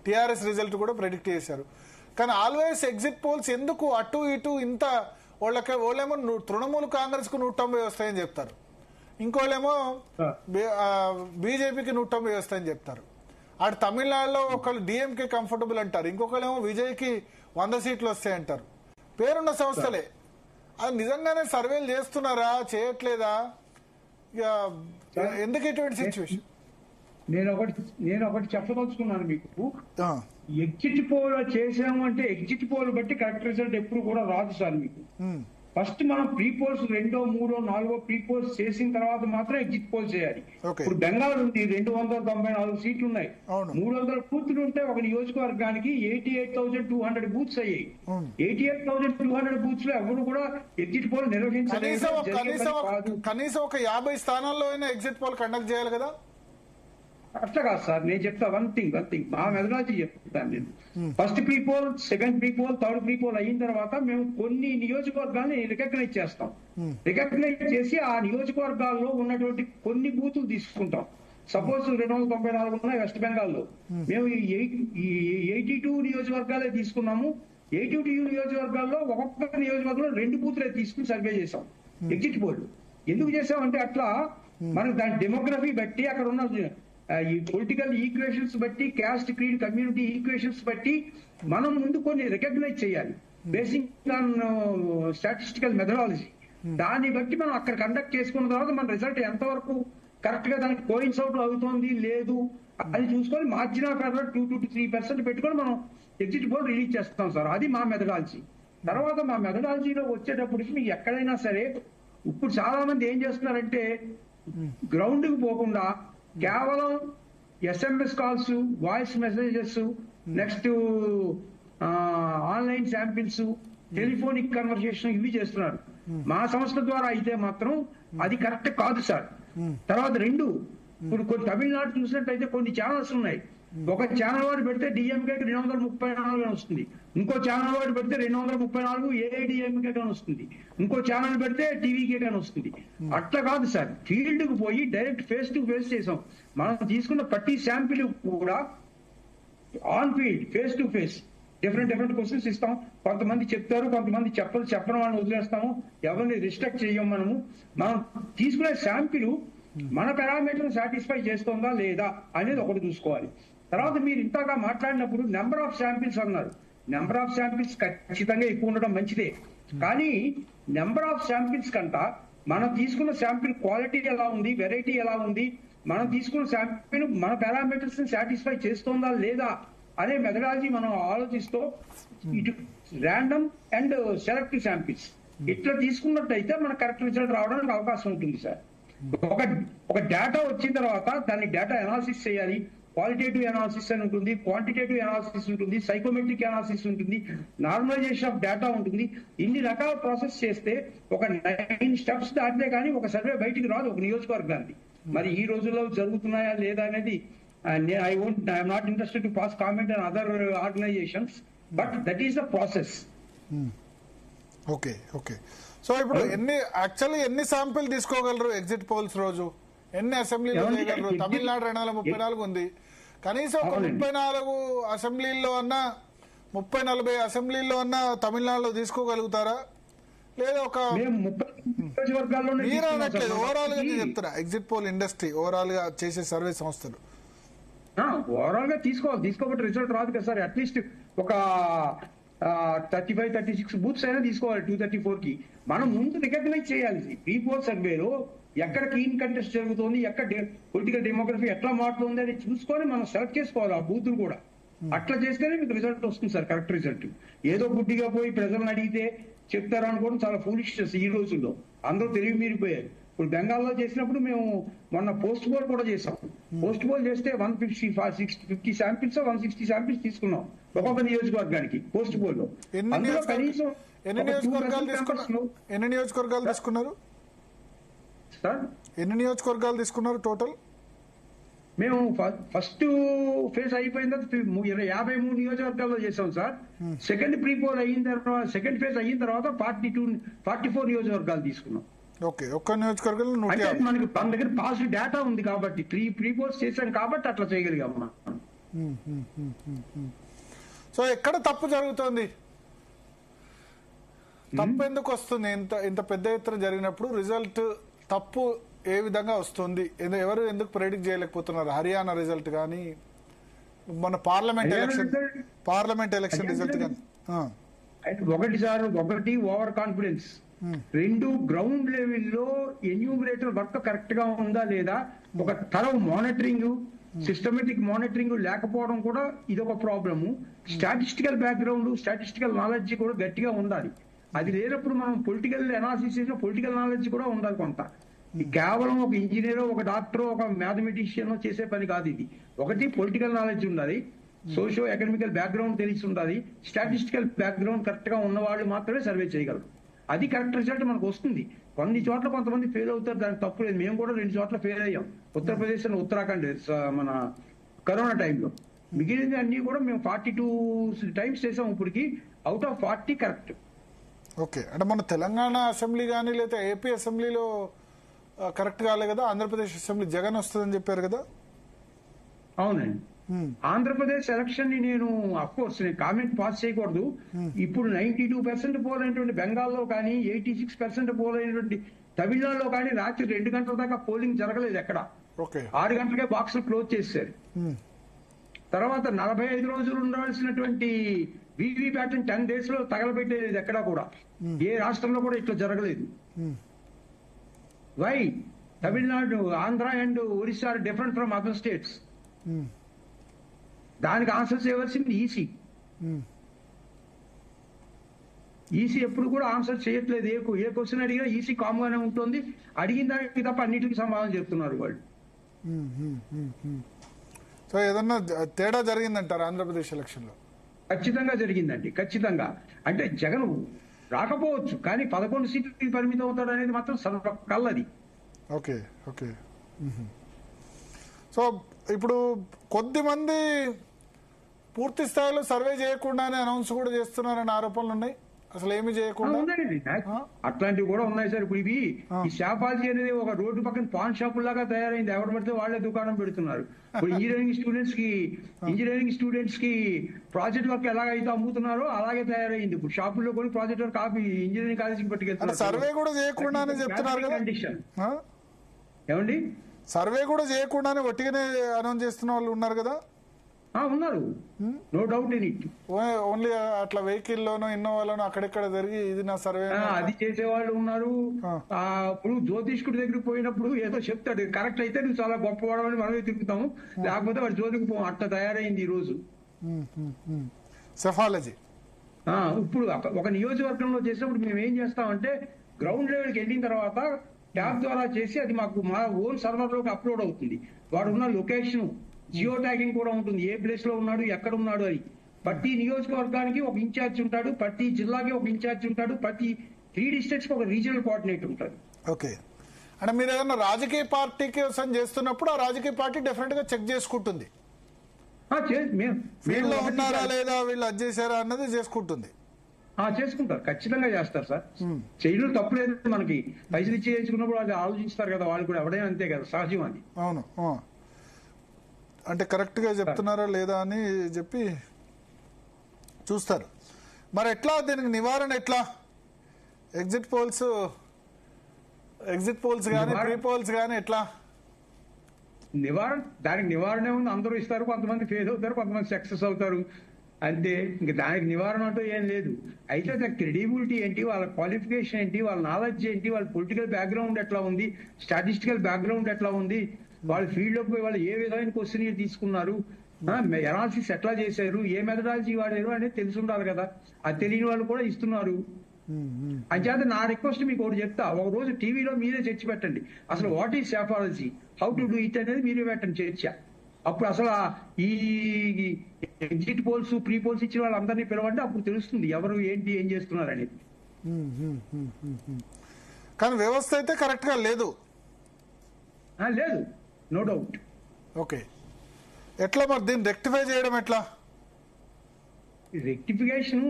TRS result కూడా predict చేశారు. కానీ ఆల్వేస్ ఎగ్జిట్ పోల్స్ ఎందుకు అటు ఇటు ఇంత వాళ్ళేమో తృణమూల్ కాంగ్రెస్ కు 190 వస్తాయని చెప్తారు, ఇంకోళ్ళేమో బీజేపీకి 190 వస్తాయని చెప్తారు. అటు తమిళనాడులో ఒకళ్ళు డిఎంకే కంఫర్టబుల్ అంటారు, ఇంకొకళ్ళేమో విజయ్కి 100 సీట్లు వస్తాయంటారు. పేరున్న సంస్థలే. అది నిజంగానే సర్వేలు చేస్తున్నారా చేయట్లేదా? ఎందుకు ఇటువంటి సిచ్యువేషన్? నేను ఒకటి చెప్పదలుచుకున్నాను మీకు. ఎగ్జిట్ పోల్ చేసాము అంటే ఎగ్జిట్ పోల్ బట్టి కరెక్ట్ రిజల్ట్ ఎప్పుడు కూడా రాదు సార్ మీకు. ఫస్ట్ మనం ప్రీ పోల్స్ 2, 3, 4 ప్రీ పోల్స్ చేసిన తర్వాత మాత్రం ఎగ్జిట్ పోల్ చేయాలి. ఇప్పుడు బెంగాల్ ఉంది, 294 సీట్లు ఉన్నాయి, 300 బూత్లు ఉంటే ఒక నియోజకవర్గానికి 88,200 బూత్స్ అయ్యాయి. 88,200 బూత్స్ లో ఎవరు కూడా ఎగ్జిట్ పోల్ నిర్వహించలేదు. కనీసం ఒక 50 స్థానాల్లో అయినా ఎగ్జిట్ పోల్ కండక్ట్ చేయాలి కదా. అట్లా కాదు సార్, నేను చెప్తా వన్ థింగ్ మా మెథడాలజీ చెప్తాను నేను. First pre poll, second pre poll, third pre poll అయిన తర్వాత మేము కొన్ని నియోజకవర్గాల్ని రికగ్నైజ్ చేస్తాం. రికగ్నైజ్ చేసి ఆ నియోజకవర్గాల్లో ఉన్నటువంటి కొన్ని బూతులు తీసుకుంటాం. సపోజ్ 294 ఉన్నాయి వెస్ట్ బెంగాల్లో, మేము 82 నియోజకవర్గాలే తీసుకున్నాము. 82 నియోజకవర్గాల్లో ఒక్కొక్క నియోజకవర్గంలో 2 బూతులే తీసుకుని సర్వే చేసాం ఎగ్జిట్ పోల్. ఎందుకు చేసామంటే అట్లా మనకు దాని డెమోగ్రఫీ బట్టి, అక్కడ ఉన్న ఈ పొలిటికల్ ఈక్వేషన్స్ బట్టి, క్యాస్ట్ క్రీడ్ కమ్యూనిటీ ఈక్వేషన్స్ బట్టి మనం ముందు కొన్ని రికగ్నైజ్ చేయాలి బేసిక్ ఆన్ స్టాటిస్టికల్ మెథడాలజీ. దాన్ని బట్టి మనం అక్కడ కండక్ట్ చేసుకున్న తర్వాత మన రిజల్ట్ ఎంతవరకు కరెక్ట్ గా దానికి కోయిన్సైడ్ అవుతోంది లేదు అది చూసుకొని మార్జిన్ ఆఫ్ ఎర్రర్ 2 to 3% పెట్టుకొని మనం ఎగ్జిట్ పోల్ రిలీజ్ చేస్తాం సార్. అది మా మెథడాలజీ. తర్వాత మా మెథడాలజీలో వచ్చేటప్పటికి మీకు ఎక్కడైనా సరే ఇప్పుడు చాలా మంది ఏం చేస్తున్నారంటే గ్రౌండ్ కి పోకుండా కేవలం SMS calls, voice messages, next online samples, telephonic conversation ఇవి చేస్తున్నారు. మా సంస్థ ద్వారా అయితే మాత్రం అది కరెక్ట్ కాదు సార్. తర్వాత 2, ఇప్పుడు కొన్ని తమిళనాడు చూసినట్టయితే కొన్ని ఛానల్స్ ఉన్నాయి. ఒక ఛానల్ వాడు పెడితే డిఎంకేకి 234 వస్తుంది, ఇంకో ఛానల్ వాడు పెడితే 234 ఏఐడిఎంకే కానీ వస్తుంది, ఇంకో ఛానల్ పెడితే టీవీకే కానీ వస్తుంది. అట్లా కాదు సార్, ఫీల్డ్ కు పోయి డైరెక్ట్ ఫేస్ టు ఫేస్ చేసాం. మనం తీసుకున్న ప్రతి శాంపిల్ కూడా on field face to face different questions ఇస్తాం. కొంతమంది చెప్తారు, కొంతమంది చెప్పని వాళ్ళని వదిలేస్తాము, ఎవరిని రిస్ట్రిక్ట్ చేయం. మనం తీసుకునే శాంపిల్ మన పారామీటర్ సాటిస్ఫై చేస్తుందా లేదా అనేది ఒకటి చూసుకోవాలి. తర్వాత మీరు ఇంతగా మాట్లాడినప్పుడు నెంబర్ ఆఫ్ శాంపిల్స్ అన్నారు. నెంబర్ ఆఫ్ శాంపిల్స్ ఖచ్చితంగా ఎక్కువ ఉండడం మంచిదే, కానీ నెంబర్ ఆఫ్ శాంపిల్స్ కంట మనం తీసుకున్న శాంపిల్ క్వాలిటీ ఎలా ఉంది, వెరైటీ ఎలా ఉంది, మనం తీసుకున్న శాంపిల్ మన పారామీటర్స్ ని సాటిస్ఫై చేస్తుందా లేదా అనే మెథడాలజీ మనం ఆలోచిస్తూ ఇటు ర్యాండమ్ అండ్ సెలెక్టివ్ శాంపిల్స్ ఇట్లా తీసుకున్నట్టయితే మన కరెక్ట్ రిజల్ట్ రావడానికి అవకాశం ఉంటుంది సార్. ఒక డేటా వచ్చిన తర్వాత దాన్ని డేటా అనాలిసిస్ చేయాలి. క్వాలిటేటివ్ అనాలిసిస్ అని ఉంటుంది, క్వాంటిటేటివ్ అనాలిసిస్ ఉంటుంది, సైకోమెట్రిక్ అనాలిసిస్ ఉంటుంది, నార్మలైజేషన్ ఆఫ్ డేటా ఉంటుంది. ఇన్ని రకాల ప్రాసెస్ చేస్తే ఒక 9 స్టెప్స్ దాటితే కానీ ఒక సర్వే బయటికి రాదు ఒక నియోజకవర్గానికి. మరి ఈ రోజుల్లో జరుగుతున్నాయా లేదా అనేది I'm not interested to pass comment on other organisations, but that is the process. Okay. So ఇప్పుడు ఎన్ని శాంపిల్ తీసుకోగలరు ఎగ్జిట్ పోల్స్ రోజు? ఎన్ని అసెంబ్లీలో చేయగలరు? తమిళనాడు 234 ఉంది. కనీసం ఒక 34 అసెంబ్లీల్లో అన్నా 30-40 అసెంబ్లీల్లో అన్నా తమిళనాడులో తీసుకోగలుగుతారా? లేదా ఒక మీరు అనట్లేదు, ఓవరాల్ గా చెప్తారా? ఎగ్జిట్ పోల్ ఇండస్ట్రీ ఓవరాల్ గా చేసే సర్వే సంస్థలు ఓవరాల్ గా తీసుకోబట్టి రిజల్ట్ రాదు కదా సార్. అట్లీస్ట్ ఒక 35-36 బూత్స్ అయినా తీసుకోవాలి 234 కి. మనం ముందు రికగ్నైజ్ చేయాలి ప్రీ పోల్ సర్వేలో ఎక్కడ క్లీన్ కంటెస్ట్ జరుగుతుంది, ఎక్కడ పొలిటికల్ డెమోగ్రఫీ ఎట్లా మారుతుంది అని చూసుకొని మనం సెలెక్ట్ చేసుకోవాలి ఆ బూతులు కూడా. అట్లా చేస్తేనే మీకు రిజల్ట్ వస్తుంది సార్, కరెక్ట్ రిజల్ట్. ఏదో గుడ్డిగా పోయి ప్రజలను అడిగితే చెప్తారు అనుకోవడం చాలా ఫూలిష్నెస్ ఈ రోజుల్లో. అందరూ తెలివి మీరిపోయారు. ఇప్పుడు బెంగాల్లో చేసినప్పుడు మేము మొన్న పోస్ట్ పోల్ కూడా చేసాం. పోస్ట్ పోల్ చేస్తే 150 శాంపిల్స్ 160 శాంపిల్స్ తీసుకున్నాం ఒక్కొక్క నియోజకవర్గానికి పోస్ట్ పోల్ లో. అందులో కనీసం ఎన్ని నియోజకవర్గాలు తీసుకున్నారు సార్? ఎన్ని నియోజకవర్గాలు తీసుకున్నారు టోటల్? మేము ఫస్ట్ ఫేజ్ అయిపోయిన తర్వాత 53 నియోజకవర్గాల్లో చేసాం సార్. సెకండ్ ప్రీ పోల్ అయిన తర్వాత, సెకండ్ ఫేజ్ అయిన తర్వాత 44 నియోజకవర్గాలు తీసుకున్నాం. ఓకే, ఒక్క నియోజకవర్గంలో మనకి మన దగ్గర పాజిటివ్ డేటా ఉంది కాబట్టి ప్రీ పోల్స్ చేశాం కాబట్టి అట్లా చేయగలిగాం. సో ఎక్కడ తప్పు జరుగుతోంది? తప్పు ఎందుకు వస్తుంది? ఇంత పెద్ద ఎత్తున జరిగినప్పుడు రిజల్ట్ తప్పు ఏ విధంగా వస్తుంది? ఎవరు ఎందుకు ప్రెడిక్ట్ చేయలేకపోతున్నారు? హర్యానా రిజల్ట్ కానీ, మన పార్లమెంట్ ఎలక్షన్ రిజల్ట్ కానీ. ఒకటి సార్, ఒకటి ఓవర్ కాన్ఫిడెన్స్, రెండు గ్రౌండ్ లెవెల్లో ఎన్యూమరేటర్ వర్క్ కరెక్ట్ గా ఉందా లేదా, ఒక తరం మానిటరింగ్, సిస్టమేటిక్ మానిటరింగ్ లేకపోవడం కూడా ఇదొక problem. Statistical background, statistical knowledge కూడా గట్టిగా ఉండాలి. అది లేనప్పుడు మనం పొలిటికల్ అనాలిసిస్ చేసిన పొలిటికల్ నాలెడ్జ్ కూడా ఉండాలి కొంత. కేవలం ఒక ఇంజనీర్, ఒక డాక్టర్, ఒక మ్యాథమెటిషియన్ చేసే పని కాదు ఇది. ఒకటి పొలిటికల్ నాలెడ్జ్ ఉండాలి, సోషియో ఎకనామికల్ బ్యాక్గ్రౌండ్ తెలిసి ఉండాలి, స్టాటిస్టికల్ బ్యాక్గ్రౌండ్ కరెక్ట్ గా ఉన్న వాళ్ళు మాత్రమే సర్వే చేయగలరు. అది కరెక్ట్ రిజల్ట్ మనకు వస్తుంది. కొన్ని చోట్ల కొంతమంది ఫెయిల్ అవుతారు, దానికి తప్పు లేదు. మేము కూడా 2 చోట్ల ఫెయిల్ అయ్యాం, ఉత్తరప్రదేశ్ అండ్ ఉత్తరాఖండ్, మన కరోనా టైంలో. మిగిలిన అన్ని కూడా మేము 42 టైమ్స్ చేసాం ఇప్పటికి. Out of 40 correct. ఓకే, అంటే మన తెలంగాణ అసెంబ్లీ కానీ లేదా ఏపీ అసెంబ్లీలో కరెక్ట్ కాలే కదా, ఆంధ్రప్రదేశ్ అసెంబ్లీ జగన్ వస్తుందని చెప్పారు కదా. అవునండి. ఆంధ్రప్రదేశ్ ఎలక్షన్ ని నేను అఫ్కోర్స్ నేను కామెంట్ పాస్ చేయకూడదు. ఇప్పుడు 92% పోల్ అయినటువంటి బెంగాల్లో కానీ, 86% పోల్ అయినటువంటి తమిళనాడులో కానీ రాత్రి 2 గంటల దాకా పోలింగ్ జరగలేదు ఎక్కడ. 6 గంటలకే బాక్సులు క్లోజ్ చేశారు. తర్వాత 45 రోజులు ఉండాల్సినటువంటి వీవీప్యాట్ 10 days లో తగలబెట్టేది ఎక్కడా కూడా. ఏ రాష్ట్రంలో కూడా ఇట్లా జరగలేదు. Why Tamil Nadu, Andhra and Orissa are different from other states? దానికి ఆన్సర్ చేయవలసింది ఈసీ. ఈసీ ఎప్పుడు కూడా ఆన్సర్ చేయట్లేదు. ఏ క్వశ్చన్ అడిగినా ఈసీ కామ్ గానే ఉంటుంది. అడిగిన దానికి తప్ప అన్నిటికీ సమాధానం చెప్తున్నారు వాళ్ళు. సో ఏదన్నా తేడా జరిగిందంటారు ఆంధ్రప్రదేశ్ ఎలక్షన్ లో? ఖచ్చితంగా జరిగిందండి, ఖచ్చితంగా. అంటే జగన్ రాకపోవచ్చు, కానీ 11 సీట్లకి పరిమితం అవుతాడు అనేది మాత్రం కల్లది. Okay okay. సో ఇప్పుడు కొద్దిమంది పూర్తి స్థాయిలో సర్వే చేయకుండానే అనౌన్స్ కూడా చేస్తున్నారని ఆరోపణలు ఉన్నాయి. అసలు ఏమి చేయకుండా ఉన్నాయండి, అట్లాంటివి కూడా ఉన్నాయి సార్. ఇప్పుడు ఇవి ఈ షాపాలజీ అనేది ఒక రోడ్డు పక్కన పాన్ షాప్ లాగా తయారైంది. ఎవరు పడితే వాళ్ళే దుకాణం పెడుతున్నారు. ఇప్పుడు ఇంజనీరింగ్ స్టూడెంట్స్ కి ప్రాజెక్ట్ వర్క్ ఎలాగైతే అమ్ముతున్నారో అలాగే తయారైంది. ఇప్పుడు షాపుల్లో కూడా ప్రాజెక్ట్ వర్క్ ఆపి ఇంజనీరింగ్ కాలేజీకి పట్టుకెళ్తారు. సర్వే కూడా చేయకుండానే చెప్తున్నారు కదా. ఏమండి, సర్వే కూడా చేయకుండానే ఒట్టిగానే అనౌన్స్ చేస్తున్న వాళ్ళు ఉన్నారు కదా. ఉన్నారు, no doubt in it. Only అట్లా వెహికల్ లోనో ఇన్నోవాలోనో అక్కడెక్కడ జరిగి ఇది నా సర్వే అది చేసేవాళ్ళు ఉన్నారు. ఇప్పుడు జ్యోతిష్కుడి దగ్గరికి పోయినప్పుడు ఏదో చెప్తాడు, కరెక్ట్ అయితే నువ్వు చాలా గొప్పవాడమని మనమే తిరుగుతాము, లేకపోతే వాడు జ్యోతికి పో. అట్లా తయారైంది ఈ రోజు సెఫాలజీ. ఇప్పుడు ఒక నియోజకవర్గంలో చేసినప్పుడు మేము ఏం చేస్తామంటే గ్రౌండ్ లెవెల్కి వెళ్ళిన తర్వాత ట్యాబ్ ద్వారా చేసి అది మాకు మా ఓన్ సర్వర్ లోకి అప్లోడ్ అవుతుంది. వాడు ఉన్న లొకేషన్, జియో ట్యాగింగ్ కూడా ఉంటుంది, ఏ ప్లేస్ లో ఉన్నాడు, ఎక్కడ ఉన్నాడు అని. ప్రతి నియోజకవర్గానికి ఒక ఇన్ఛార్జ్ ఉంటాడు, ప్రతి జిల్లాకి ఒక ఇన్ఛార్జ్ ఉంటాడు, ప్రతి 3 districts కి ఒక రీజనల్ కోఆర్డినేటర్ ఉంటాడు. ఓకే, అంటే మీరు ఏదన్నా రాజకీయ పార్టీ కోసం చేస్తున్నప్పుడు ఆ రాజకీయ పార్టీ డెఫినెట్ గా చెక్ చేసుకుంటుంది, వీళ్ళు ఉన్నారా లేదా, వీళ్ళు అది చేశారా అన్నది చేసుకుంటుంది. చేసుకుంటారు, ఖచ్చితంగా చేస్తారు సార్. చేయడం తప్పు లేదు. మనకి పైసలు ఇచ్చి చేసుకున్నప్పుడు వాళ్ళు ఆలోచిస్తారు కదా, వాళ్ళు కూడా ఎవడైనా అంతే కదా, సహజం అది. అవును, అంటే కరెక్ట్ గా చెప్తున్నారా లేదా అని చెప్పి చూస్తారు. మరి ఎట్లా దీనికి నివారణ ఎట్లా? ఎగ్జిట్ పోల్స్ కానీ ప్రీ పోల్స్ కానీ ఎట్లా దానికి నివారణ ఉంది. అందరూ ఇస్తారు, కొంతమంది ఫెయిల్ అవుతారు, కొంతమంది సక్సెస్ అవుతారు, అంతే. ఇంకా దానికి నివారణ అంటూ ఏం లేదు. అయితే దాని క్రెడిబిలిటీ ఏంటి, వాళ్ళ క్వాలిఫికేషన్ ఏంటి, వాళ్ళ నాలెడ్జ్ ఏంటి, వాళ్ళ పొలిటికల్ బ్యాక్గ్రౌండ్ ఎట్లా ఉంది, స్టాటిస్టికల్ బ్యాక్గ్రౌండ్ ఎట్లా ఉంది, వాళ్ళ ఫీల్డ్ లోకి పోయి వాళ్ళు ఏ విధమైన క్వశ్చన్ తీసుకున్నారు, ఎనాలిసిస్ ఎట్లా చేశారు, ఏ మెథడాలజీ వాడారు అనేది తెలిసి ఉండాలి కదా. అది తెలియని వాళ్ళు కూడా ఇస్తున్నారు. అంచేత నా రిక్వెస్ట్ మీకు ఒకటి చెప్తా, ఒక రోజు టీవీలో మీరే చర్చ పెట్టండి. అసలు what is psephology, how to do it అనేది మీరే పెట్టండి చర్చ. అప్పుడు అసలు ఈ ఎగ్జిట్ పోల్స్, ప్రీ పోల్స్ ఇచ్చిన వాళ్ళందరినీ పిలవండి, అప్పుడు తెలుస్తుంది ఎవరు ఏంటి ఏం చేస్తున్నారు అనేది. కానీ వ్యవస్థ అయితే కరెక్ట్ గా లేదు. లేదు, నో డౌట్. ఓకే, ఎట్లా మరి దీన్ని రెక్టిఫై చేయడం ఎట్లా? రెక్టిఫికేషన్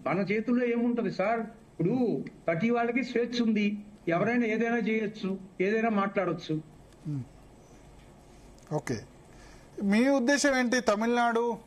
మన చేతుల్లో ఏముంటది సార్. ఇప్పుడు ప్రతి వాళ్ళకి స్వేచ్ఛ ఉంది, ఎవరైనా ఏదైనా చేయొచ్చు, ఏదైనా మాట్లాడొచ్చు. ఓకే, మీ ఉద్దేశం ఏంటి? తమిళనాడు